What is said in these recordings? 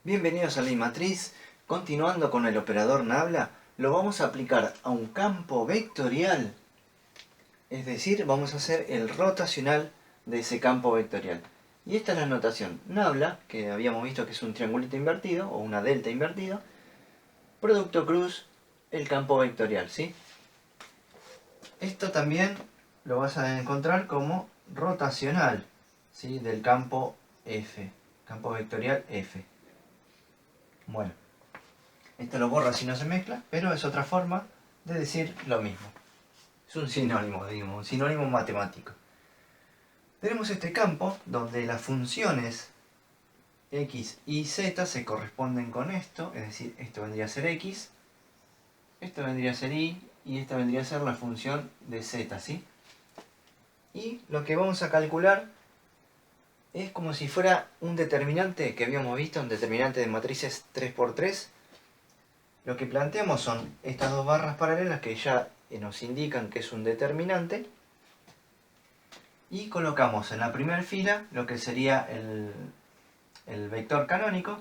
Bienvenidos a Ley Matriz. Continuando con el operador Nabla, lo vamos a aplicar a un campo vectorial. Es decir, vamos a hacer el rotacional de ese campo vectorial. Y esta es la notación. Nabla, que habíamos visto que es un triangulito invertido o una delta invertido. Producto cruz, el campo vectorial, ¿sí? Esto también lo vas a encontrar como rotacional, ¿sí? Del campo F, campo vectorial F. Bueno. Esto lo borra si no se mezcla, pero es otra forma de decir lo mismo. Es un sinónimo, digamos, un sinónimo matemático. Tenemos este campo donde las funciones x y z se corresponden con esto, es decir, esto vendría a ser x, esto vendría a ser y esta vendría a ser la función de z, ¿sí? Y lo que vamos a calcular es como si fuera un determinante que habíamos visto, un determinante de matrices 3×3. Lo que planteamos son estas dos barras paralelas que ya nos indican que es un determinante. Y colocamos en la primera fila lo que sería el vector canónico.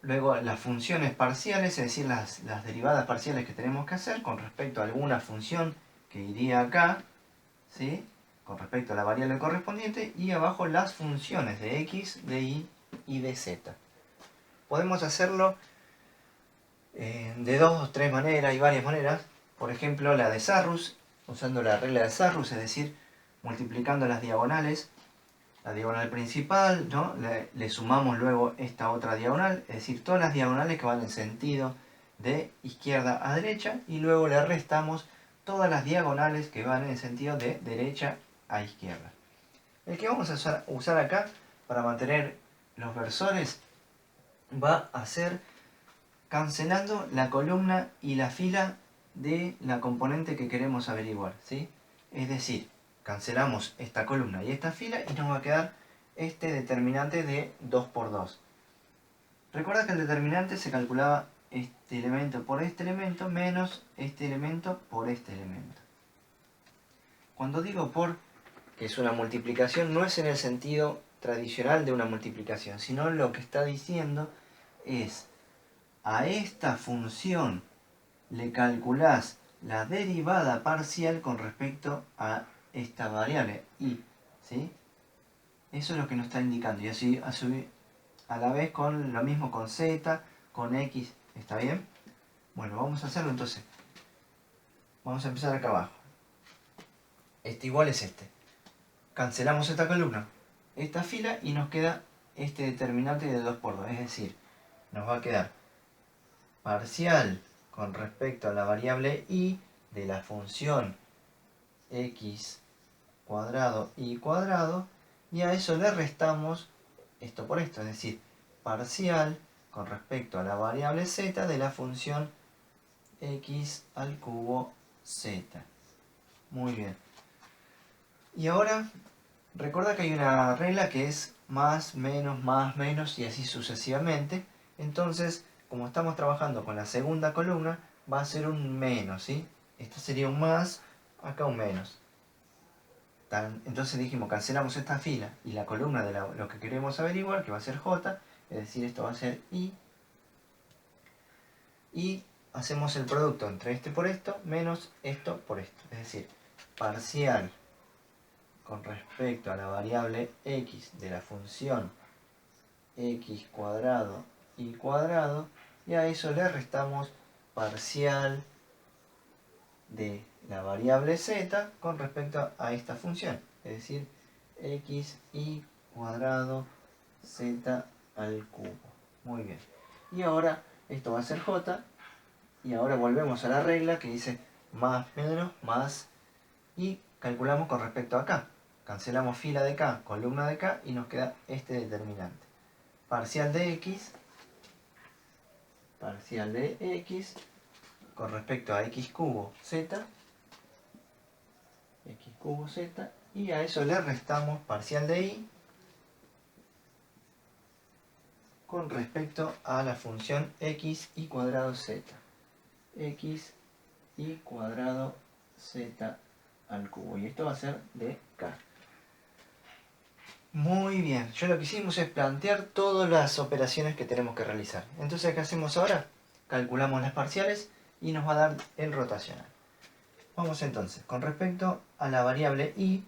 Luego las funciones parciales, es decir, las derivadas parciales que tenemos que hacer con respecto a alguna función que iría acá, ¿sí? Con respecto a la variable correspondiente. Y abajo las funciones de x, de y de z. Podemos hacerlo de dos o tres maneras, hay varias maneras. Por ejemplo, la de Sarrus, usando la regla de Sarrus, es decir, multiplicando las diagonales. La diagonal principal, ¿no? Le sumamos luego esta otra diagonal, es decir, todas las diagonales que van en sentido de izquierda a derecha, y luego le restamos todas las diagonales que van en sentido de derecha a izquierda. El que vamos a usar acá para mantener los versores va a ser cancelando la columna y la fila de la componente que queremos averiguar, ¿sí? Es decir, cancelamos esta columna y esta fila y nos va a quedar este determinante de 2×2. Recuerda que el determinante se calculaba este elemento por este elemento menos este elemento por este elemento. Cuando digo por, que es una multiplicación, no es en el sentido tradicional de una multiplicación, sino lo que está diciendo es: a esta función le calculás la derivada parcial con respecto a esta variable y, ¿sí? Eso es lo que nos está indicando. Y así a la vez con lo mismo con z, con x. ¿Está bien? Bueno, vamos a hacerlo entonces. Vamos a empezar acá abajo. Este igual es este. Cancelamos esta columna, esta fila, y nos queda este determinante de 2×2. Es decir, nos va a quedar parcial con respecto a la variable y de la función x cuadrado y cuadrado, y a eso le restamos esto por esto, es decir, parcial con respecto a la variable z de la función x al cubo z. Muy bien. Y ahora, recuerda que hay una regla que es más, menos y así sucesivamente. Entonces, como estamos trabajando con la segunda columna, va a ser un menos, ¿sí? Esto sería un más, acá un menos. Entonces dijimos, cancelamos esta fila y la columna de lo que queremos averiguar, que va a ser j, es decir, esto va a ser i. Y hacemos el producto entre este por esto, menos esto por esto. Es decir, parcial con respecto a la variable x de la función x cuadrado y cuadrado, y a eso le restamos parcial de la variable z con respecto a esta función, es decir, x y cuadrado z al cubo. Muy bien. Y ahora esto va a ser j, y ahora volvemos a la regla que dice más, menos, más, y calculamos con respecto a acá. Cancelamos fila de acá, columna de acá, y nos queda este determinante. Parcial de x con respecto a x cubo z, y a eso le restamos parcial de y con respecto a la función x y cuadrado z. X y cuadrado z al cubo. Y esto va a ser de k. Muy bien, yo lo que hicimos es plantear todas las operaciones que tenemos que realizar. Entonces, ¿qué hacemos ahora? Calculamos las parciales y nos va a dar el rotacional. Vamos entonces, con respecto a la variable y,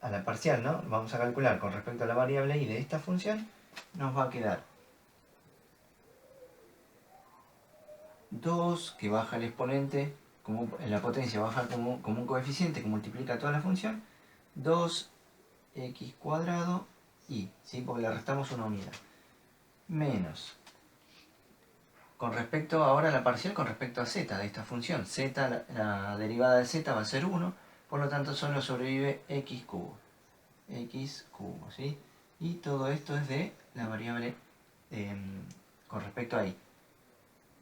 a la parcial, ¿no? Vamos a calcular con respecto a la variable y de esta función, nos va a quedar 2, que baja el exponente, como la potencia baja como un coeficiente que multiplica toda la función, 2x cuadrado y, ¿sí? Porque le restamos una unidad, menos, con respecto ahora a la parcial con respecto a z de esta función, z, la derivada de z va a ser 1, por lo tanto solo sobrevive x cubo, ¿sí? Y todo esto es de la variable con respecto a y.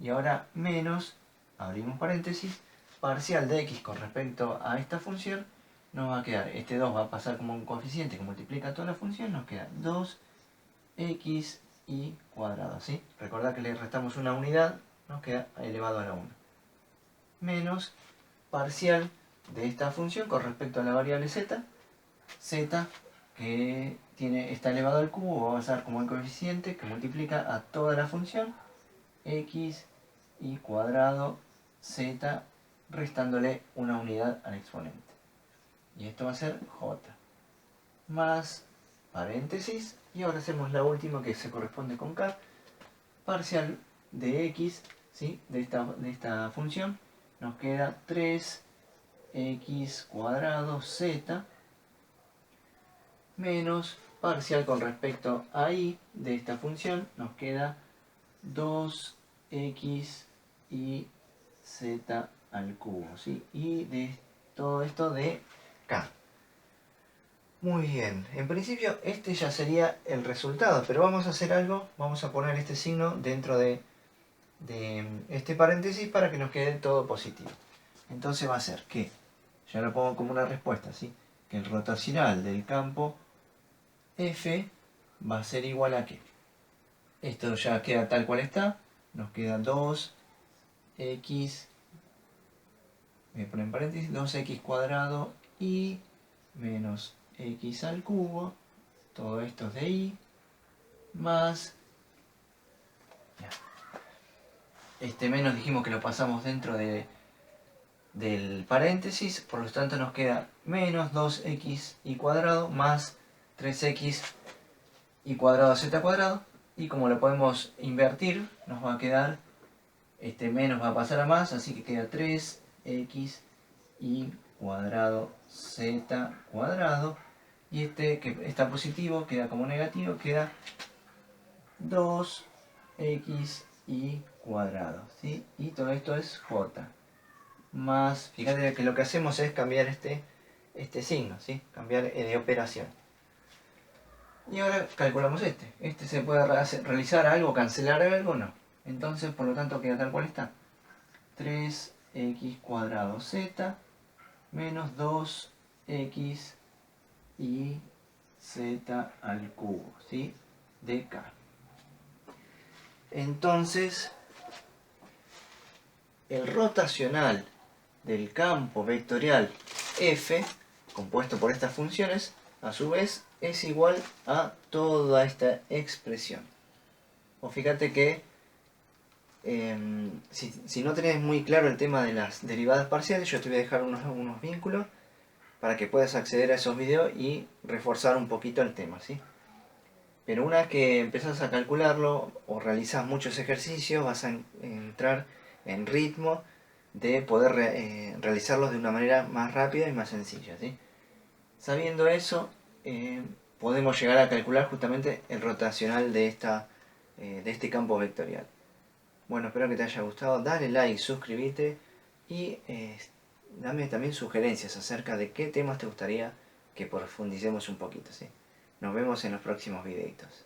Y ahora menos, abrimos paréntesis, parcial de x con respecto a esta función, nos va a quedar, este 2 va a pasar como un coeficiente que multiplica toda la función, nos queda 2x y cuadrado, ¿sí? Recordad que le restamos una unidad, nos queda elevado a la 1. Menos parcial de esta función con respecto a la variable z, que está elevado al cubo, va a pasar como el coeficiente que multiplica a toda la función, x y cuadrado z, restándole una unidad al exponente. Y esto va a ser j. Más paréntesis, y ahora hacemos la última que se corresponde con k, parcial de x, ¿sí? de esta función, nos queda 3x cuadrado z, menos parcial con respecto a y de esta función, nos queda 2x y z al cubo, ¿sí? Y de todo esto de k. Muy bien, en principio este ya sería el resultado, pero vamos a hacer algo, vamos a poner este signo dentro de este paréntesis para que nos quede todo positivo. Entonces va a ser que, ya lo pongo como una respuesta, ¿sí? Que el rotacional del campo F va a ser igual a ¿qué? Esto ya queda tal cual está, nos queda 2x, voy a poner en paréntesis, 2x cuadrado y menos x al cubo, todo esto es de y, más, este menos dijimos que lo pasamos dentro del paréntesis, por lo tanto nos queda menos 2x y cuadrado más 3x y cuadrado z cuadrado, y como lo podemos invertir, nos va a quedar, este menos va a pasar a más, así que queda 3x y cuadrado z cuadrado, y este que está positivo queda como negativo, queda 2x y cuadrado, ¿sí? Y todo esto es j. Más, fíjate que lo que hacemos es cambiar este signo, ¿sí? Cambiar de operación. Y ahora calculamos este. Este se puede realizar algo, cancelar algo, no. Entonces, por lo tanto, queda tal cual está. 3x cuadrado z menos 2x y z al cubo, ¿sí? De k. Entonces, el rotacional del campo vectorial f, compuesto por estas funciones, a su vez es igual a toda esta expresión. O fíjate que si no tenés muy claro el tema de las derivadas parciales, yo te voy a dejar unos vínculos para que puedas acceder a esos videos y reforzar un poquito el tema, ¿sí? Pero una vez que empezás a calcularlo o realizás muchos ejercicios, vas a entrar en ritmo de poder realizarlos de una manera más rápida y más sencilla, ¿sí? Sabiendo eso, podemos llegar a calcular justamente el rotacional de este campo vectorial. Bueno, espero que te haya gustado. Dale like, suscríbete y dame también sugerencias acerca de qué temas te gustaría que profundicemos un poquito, ¿sí? Nos vemos en los próximos videitos.